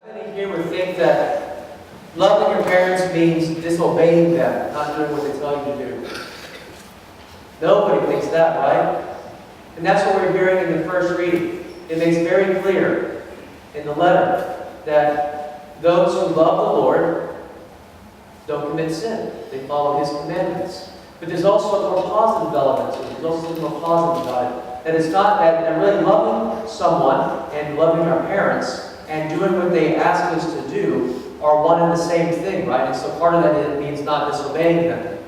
Many here would think that loving your parents means disobeying them, not doing what they tell you to do. Nobody thinks that, right? And that's what we're hearing in the first reading. It makes very clear in the letter that those who love the Lord don't commit sin. They follow His commandments. But there's also a more positive element to it. There's also something more positive about it. That it's not that really loving someone and loving our parents and doing what they ask us to do are one and the same thing, right? And so part of that it means not disobeying them.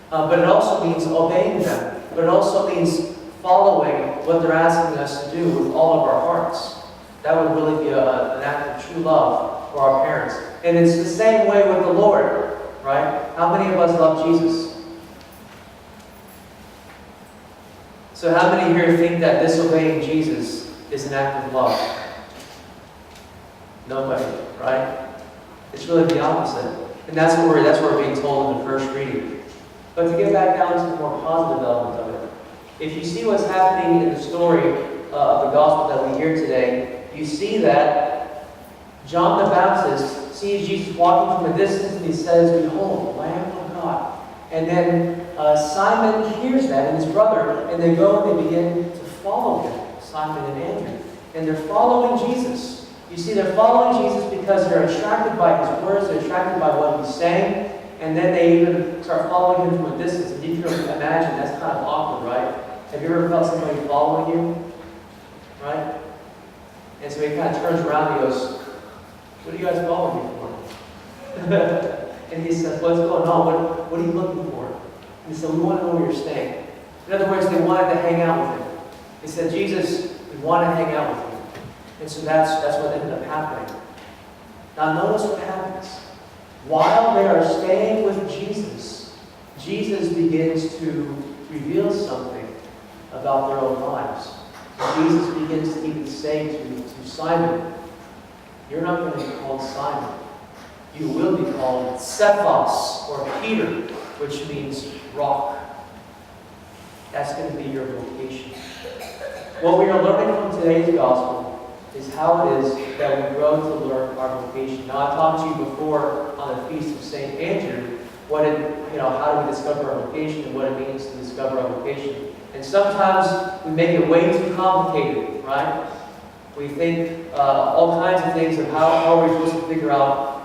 But it also means obeying them. But it also means following what they're asking us to do with all of our hearts. That would really be an act of true love for our parents. And it's the same way with the Lord, right? How many of us love Jesus? So how many here think that disobeying Jesus is an act of love? Nobody, right? It's really the opposite. And that's what we're being told in the first reading. But to get back down to the more positive element of it, if you see what's happening in the story of the gospel that we hear today, you see that John the Baptist sees Jesus walking from a distance and he says, "Behold, the Lamb of God." And then Simon hears that, and his brother, and they go and they begin to follow him, Simon and Andrew. And they're following Jesus. You see, they're following Jesus because they're attracted by His words, they're attracted by what He's saying, and then they even start following Him from a distance. And you can imagine, that's kind of awkward, right? Have you ever felt somebody following you? Right? And so he kind of turns around and he goes, "What are you guys following me for?" And he says, "What's going on? What are you looking for?" And he said, "We want to know where you're staying." In other words, they wanted to hang out with him. They said, "Jesus, we want to hang out with you." And so that's what ended up happening. Now notice what happens. While they are staying with Jesus, Jesus begins to reveal something about their own lives. Jesus begins to even say to Simon, "You're not going to be called Simon. You will be called Cephas, or Peter," which means rock. That's going to be your vocation. What we are learning from today's gospel is how it is that we grow to learn our vocation. Now, I talked to you before on the Feast of St. Andrew, how do we discover our vocation and what it means to discover our vocation. And sometimes we make it way too complicated, right? We think all kinds of things of how we're supposed to figure out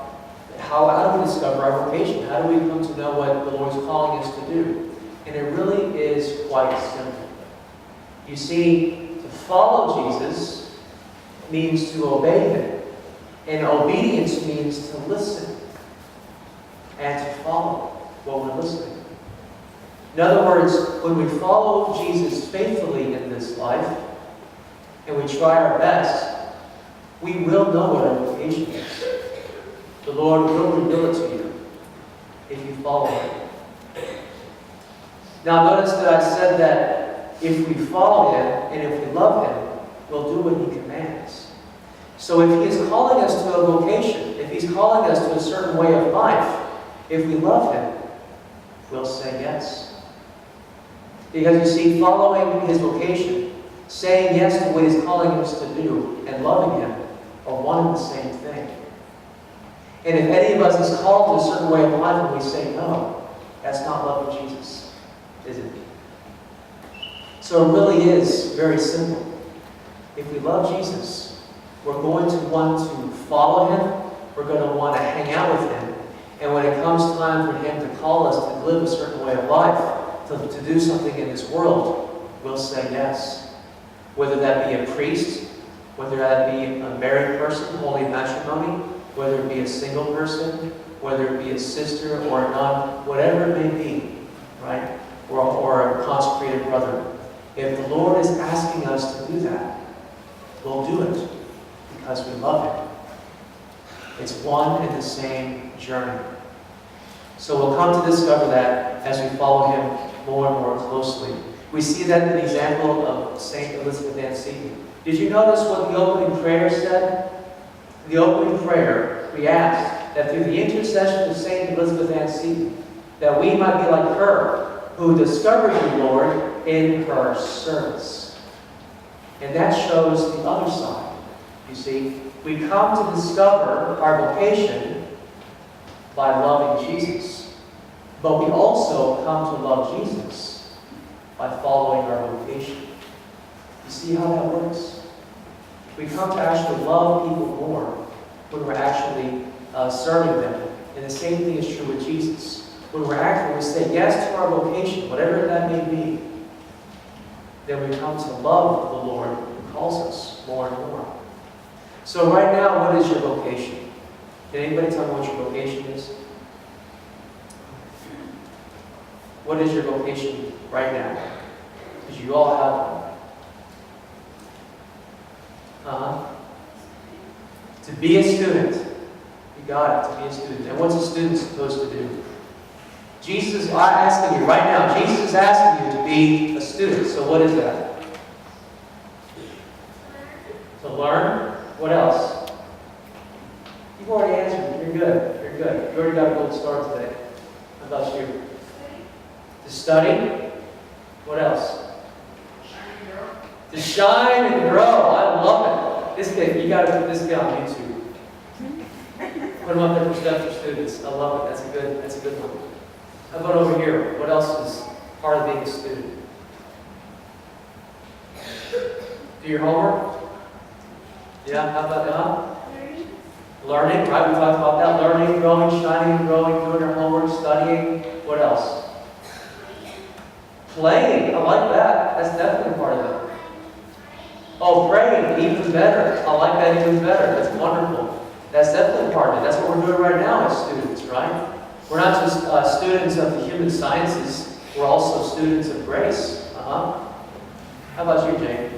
how do we discover our vocation? How do we come to know what the Lord's calling us to do? And it really is quite simple. You see, to follow Jesus means to obey Him. And obedience means to listen and to follow what we're listening. In other words, when we follow Jesus faithfully in this life, and we try our best, we will know what our vocation is. The Lord will reveal it to you if you follow Him. Now notice that I said that if we follow Him and if we love Him, we'll do what He commands. So if He is calling us to a vocation, if He's calling us to a certain way of life, if we love Him, we'll say yes. Because you see, following His vocation, saying yes to what He's calling us to do, and loving Him are one and the same thing. And if any of us is called to a certain way of life and we say no, that's not loving Jesus, is it? So it really is very simple. If we love Jesus, we're going to want to follow Him, we're going to want to hang out with Him, and when it comes time for Him to call us to live a certain way of life, to do something in this world, we'll say yes. Whether that be a priest, whether that be a married person, holy matrimony, whether it be a single person, whether it be a sister or a nun, whatever it may be, right? Or a consecrated brother. If the Lord is asking us to do that, we'll do it because we love Him. It's one and the same journey. So we'll come to discover that as we follow Him more and more closely. We see that in the example of St. Elizabeth Ann Seton. Did you notice what the opening prayer said? The opening prayer, we asked that through the intercession of St. Elizabeth Ann Seton, that we might be like her, who discovered you, Lord, in her service. And that shows the other side. You see, We come to discover our vocation by loving Jesus. But we also come to love Jesus by following our vocation. You see how that works? We come to actually love people more when we're actually serving them. And the same thing is true with Jesus. When we say yes to our vocation, whatever that may be, then we come to love the Lord who calls us more and more. So right now, what is your vocation? Can anybody tell me what your vocation is? What is your vocation right now? Because you all have one. To be a student. You got it, to be a student. And what's a student supposed to do? Jesus is asking you right now, Jesus is asking you to be a student. So what is that? To learn. What else? You've already answered. You're good. You're good. You already got a gold star today. How about you? To study. What else? To shine and grow. I love it. This kid, you got to put this guy on YouTube. Put him up there for special students. I love it. That's a good one. How about over here? What else is part of being a student? Do your homework? Yeah, how about learning, right? We talked about that. Learning, growing, shining, growing, doing our homework, studying. What else? Playing. I like that. That's definitely part of it. Oh, praying. Even better. I like that even better. That's wonderful. That's definitely part of it. That's what we're doing right now as students, right? We're not just students of the human sciences. We're also students of grace. How about you, Jane?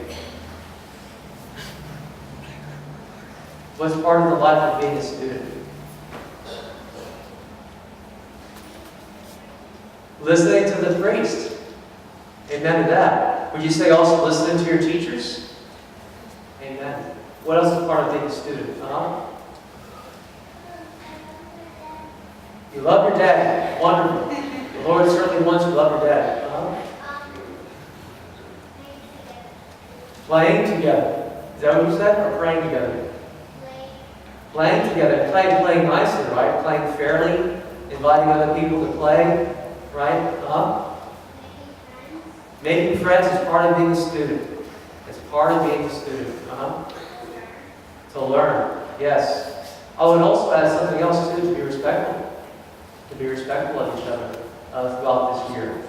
What's part of the life of being a student? Listening to the priest. Amen to that. Would you say also listening to your teachers? Amen. What else is part of being a student? You love your dad. Wonderful. The Lord certainly wants you to love your dad. Playing together. Is that what you said? Or praying together? Playing together. Playing nicely, right? Playing fairly. Inviting other people to play. Right? Making friends is part of being a student. It's part of being a student. To learn. Yes. I would also add something else too, to be respectful. To be respectful of each other throughout this year.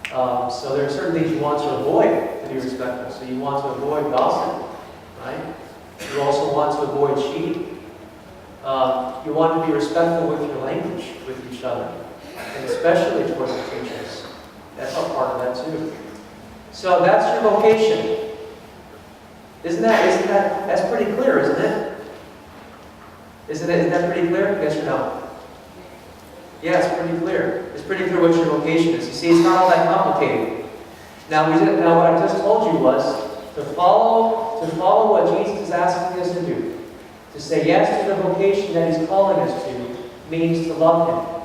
So there are certain things you want to avoid to be respectful. So you want to avoid gossip, right? You also want to avoid cheating. You want to be respectful with your language with each other, and especially towards the teachers. That's a part of that too. So that's your vocation. Isn't that's pretty clear, isn't it? Isn't that pretty clear? Yes or no? Yeah, it's pretty clear. It's pretty clear what your vocation is. You see, it's not all that complicated. Now what I just told you was to follow what Jesus is asking us to do. To say yes to the vocation that He's calling us to means to love Him.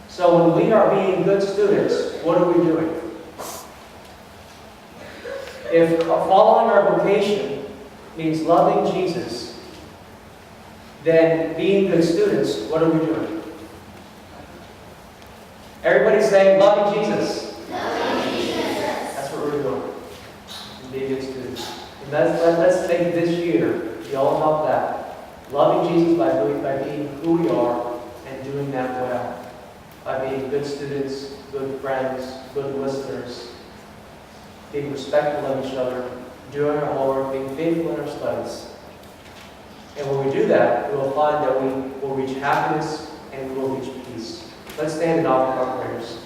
So when we are being good students, what are we doing? If following our vocation means loving Jesus, then being good students, what are we doing? Everybody say, loving Jesus. Loving Jesus. That's what we're doing. Being good students. And let's make this year be all about that. Loving Jesus by being who we are and doing that well. By being good students, good friends, good listeners, being respectful of each other, doing our homework, being faithful in our studies. And when we do that, we will find that we will reach happiness and we will reach peace. Let's stand and offer our prayers.